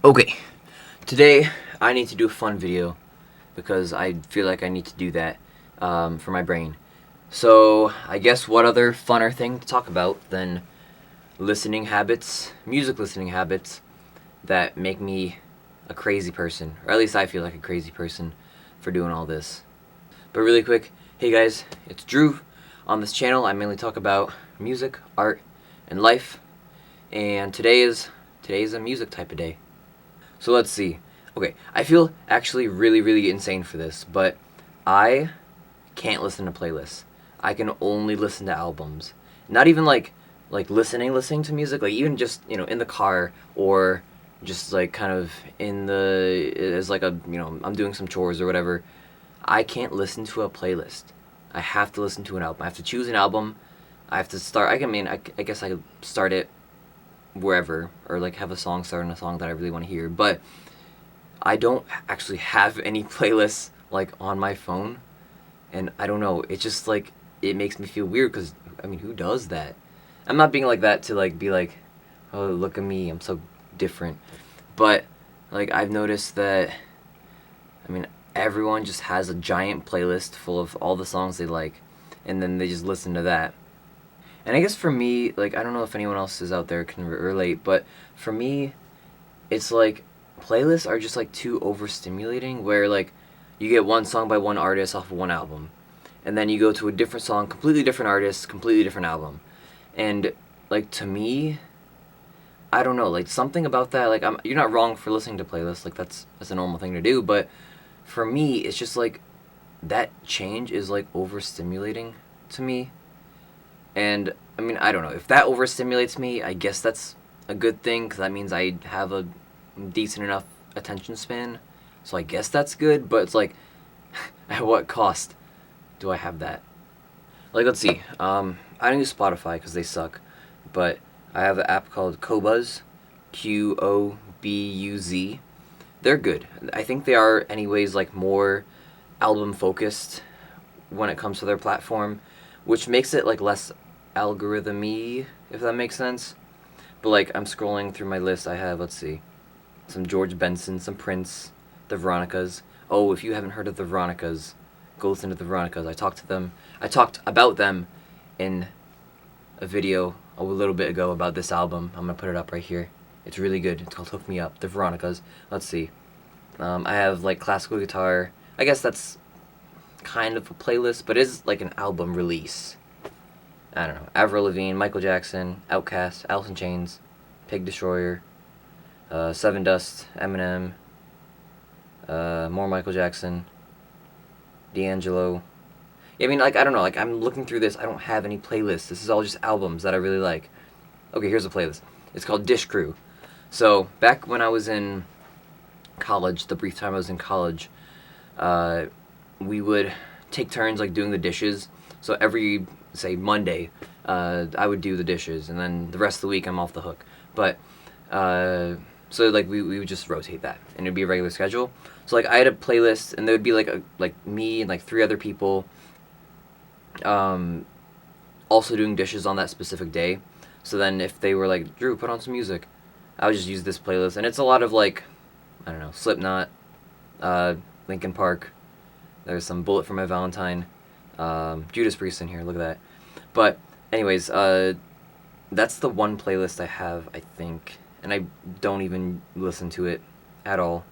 Okay, today I need to do a fun video because I feel like I need to do that for my brain. So, I guess what other funner thing to talk about than listening habits, music listening habits that make me a crazy person, or at least I feel like a crazy person for doing all this. But really quick, hey guys, it's Drew. On this channel, I mainly talk about music, art, and life, and today is a music type of day. So let's see. Okay, I feel actually really insane for this, but I can't listen to playlists. I can only listen to albums. Not even like listening to music, like even just, in the car or just like kind of in the as like a, I'm doing some chores or whatever. I can't listen to a playlist. I have to listen to an album. I have to choose an album. I have to start I guess I could start it wherever or like have a song start on a song that I really want to hear, but I don't actually have any playlists like on my phone, and I don't know. It just like it makes me feel weird because I mean, who does that? I'm not being like that to like be like, oh look at me, I'm so different. But like I've noticed that I mean everyone just has a giant playlist full of all the songs they like, and then they just listen to that. And I guess for me, like I don't know if anyone else is out there can relate, but for me, it's like playlists are just like too overstimulating where like you get one song by one artist off of one album and then you go to a different song, completely different artist, completely different album. And like to me, I don't know, like something about that, like you're not wrong for listening to playlists, like that's a normal thing to do, but for me it's just like that change is like overstimulating to me. And I mean, I don't know if that overstimulates me. I guess that's a good thing because that means I have a decent enough attention span. So I guess that's good. But it's like, at what cost do I have that? Like, let's see. I don't use Spotify because they suck, but I have an app called Qobuz, Qobuz. They're good. I think they are, anyways, like more album focused when it comes to their platform, which makes it like less algorithmy, if that makes sense. But like I'm scrolling through my list, I have, let's see, some George Benson, some Prince, the Veronicas. Oh, if you haven't heard of the Veronicas, go listen to the Veronicas. I talked to them. I talked about them in a video a little bit ago about this album. I'm gonna put it up right here. It's really good. It's called Hook Me Up. The Veronicas. Let's see. I have like classical guitar. I guess that's kind of a playlist, but it is like an album release. I don't know. Avril Lavigne, Michael Jackson, Outkast, Alice in Chains, Pig Destroyer, Seven Dust, Eminem, more Michael Jackson, D'Angelo. Yeah, I mean, like I don't know. Like I'm looking through this, I don't have any playlists. This is all just albums that I really like. Okay, here's a playlist. It's called Dish Crew. So back when I was in college, the brief time I was in college, uh, we would take turns like doing the dishes. So every say Monday, I would do the dishes, and then the rest of the week I'm off the hook. But so like we would just rotate that, and it'd be a regular schedule. So like I had a playlist, and there would be like me and like three other people, um, also doing dishes on that specific day. So then if they were like, Drew, put on some music, I would just use this playlist, and it's a lot of like, I don't know, Slipknot, uh, Linkin Park. There's some Bullet for My Valentine, Judas Priest in here. Look at that. But anyways, that's the one playlist I have, I think, and I don't even listen to it at all.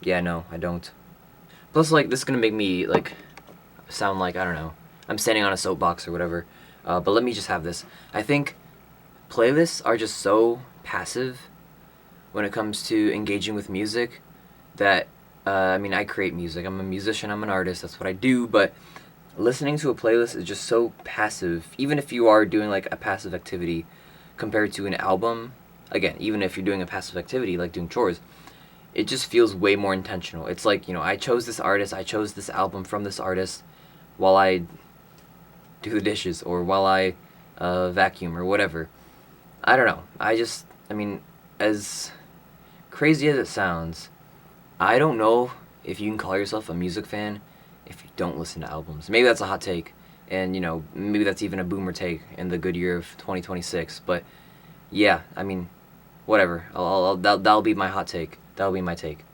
Yeah, no, I don't. Plus, like, this is gonna make me like sound like I don't know. I'm standing on a soapbox or whatever. But let me just have this. I think playlists are just so passive when it comes to engaging with music that I mean, I create music. I'm a musician. I'm an artist. That's what I do. But listening to a playlist is just so passive. Even if you are doing like a passive activity compared to an album, again, even if you're doing a passive activity like doing chores, it just feels way more intentional. It's like, I chose this artist, I chose this album from this artist while I do the dishes or while I vacuum or whatever. I don't know. I mean, as crazy as it sounds, I don't know if you can call yourself a music fan if you don't listen to albums. Maybe that's a hot take, and maybe that's even a boomer take in the good year of 2026. But yeah, I mean, whatever. That'll be my hot take. That'll be my take.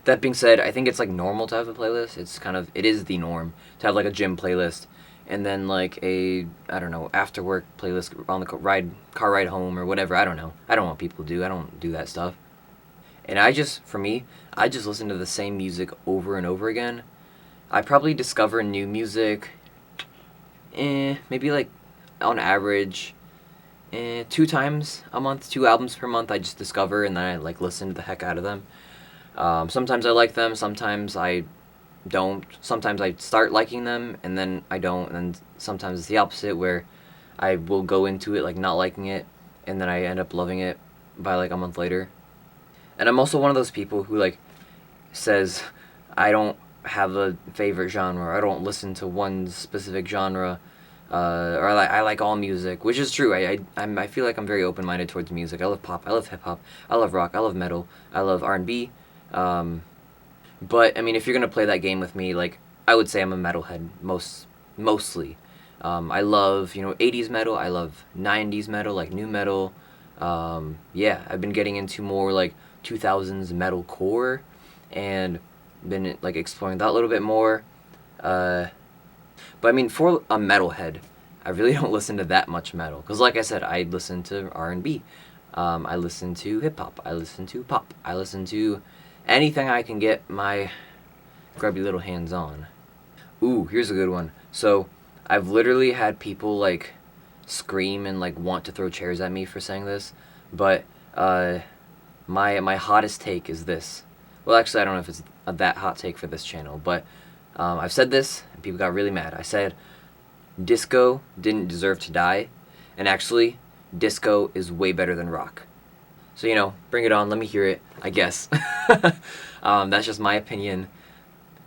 That being said, I think it's like normal to have a playlist. It is the norm to have like a gym playlist, and then like a, I don't know, after work playlist on the car ride home or whatever. I don't know. I don't know what people do. I don't do that stuff. And for me, I just listen to the same music over and over again. I probably discover new music, maybe like on average, 2 times a month, 2 albums per month. I just discover and then I like listen to the heck out of them. Sometimes I like them, sometimes I don't. Sometimes I start liking them and then I don't, and then sometimes it's the opposite where I will go into it like not liking it and then I end up loving it by like a month later. And I'm also one of those people who like says I don't have a favorite genre. I don't listen to one specific genre, or I like all music, which is true. I feel like I'm very open minded towards music. I love pop. I love hip hop. I love rock. I love metal. I love R&B. But I mean, if you're gonna play that game with me, like I would say I'm a metalhead mostly. I love 80s metal. I love 90s metal, like new metal. Yeah, I've been getting into more like 2000s metalcore, and been like exploring that a little bit more. But I mean, for a metalhead, I really don't listen to that much metal because, like I said, I listen to R&B. I listen to hip hop. I listen to pop. I listen to anything I can get my grubby little hands on. Ooh, here's a good one. So I've literally had people like scream and like want to throw chairs at me for saying this, but my hottest take is this. Well, actually, I don't know if it's that hot take for this channel, but I've said this and people got really mad. I said disco didn't deserve to die, and actually, disco is way better than rock. So, bring it on, let me hear it, I guess. That's just my opinion,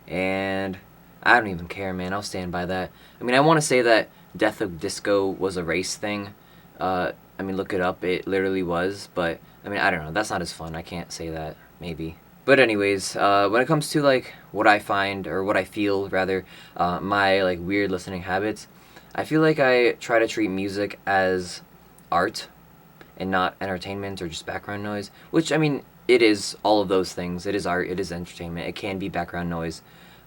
and I don't even care, man. I'll stand by that. I mean, I want to say that Death of Disco was a race thing. I mean, look it up. It literally was, but, I mean, I don't know. That's not as fun. I can't say that, maybe. But anyways, when it comes to, like, what I find, or what I feel, rather, my, like, weird listening habits, I feel like I try to treat music as art and not entertainment or just background noise, which, I mean, it is all of those things. It is art, it is entertainment, it can be background noise.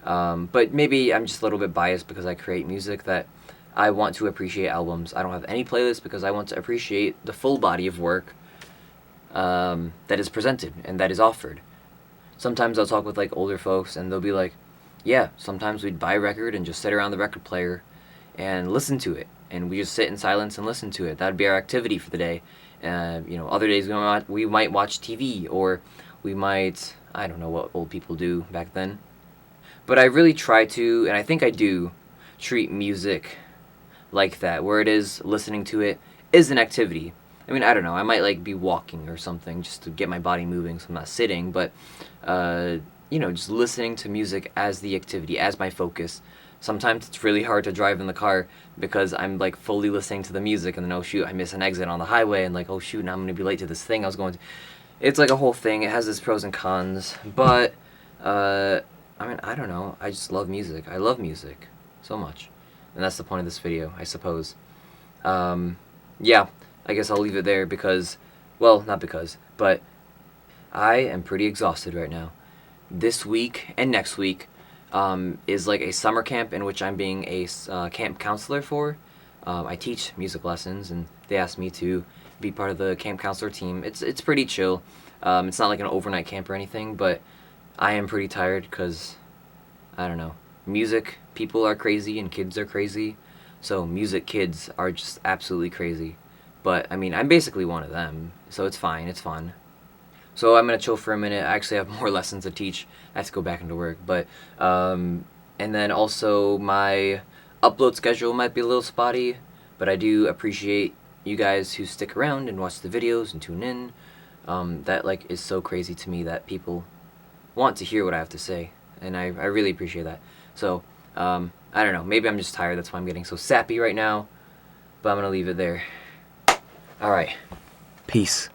But maybe I'm just a little bit biased because I create music that I want to appreciate albums. I don't have any playlist because I want to appreciate the full body of work that is presented and that is offered. Sometimes I'll talk with like older folks and they'll be like, yeah, sometimes we'd buy a record and just sit around the record player and listen to it. And we just sit in silence and listen to it. That'd be our activity for the day. Other days we might watch TV, or we might, I don't know what old people do back then. But I really try to, and I think I do, treat music like that, where it is listening to it is an activity. I mean, I don't know, I might like be walking or something just to get my body moving so I'm not sitting, but, just listening to music as the activity, as my focus. Sometimes it's really hard to drive in the car because I'm like fully listening to the music and then, oh shoot, I miss an exit on the highway and like, oh shoot, now I'm going to be late to this thing I was going to. It's like a whole thing. It has its pros and cons, but, I mean, I don't know. I just love music. I love music so much. And that's the point of this video, I suppose. Yeah, I guess I'll leave it there because, well, not because, but I am pretty exhausted right now. This week and next week is like a summer camp in which I'm being a camp counselor for. I teach music lessons, and they asked me to be part of the camp counselor team. It's pretty chill. It's not like an overnight camp or anything, but I am pretty tired because, I don't know, music people are crazy and kids are crazy. So music kids are just absolutely crazy. But, I mean, I'm basically one of them, so it's fine, it's fun. So I'm going to chill for a minute. I actually have more lessons to teach. I have to go back into work. But, and then also my upload schedule might be a little spotty, but I do appreciate you guys who stick around and watch the videos and tune in. That, like, is so crazy to me that people want to hear what I have to say, and I really appreciate that. So, I don't know. Maybe I'm just tired. That's why I'm getting so sappy right now. But I'm going to leave it there. Alright. Peace.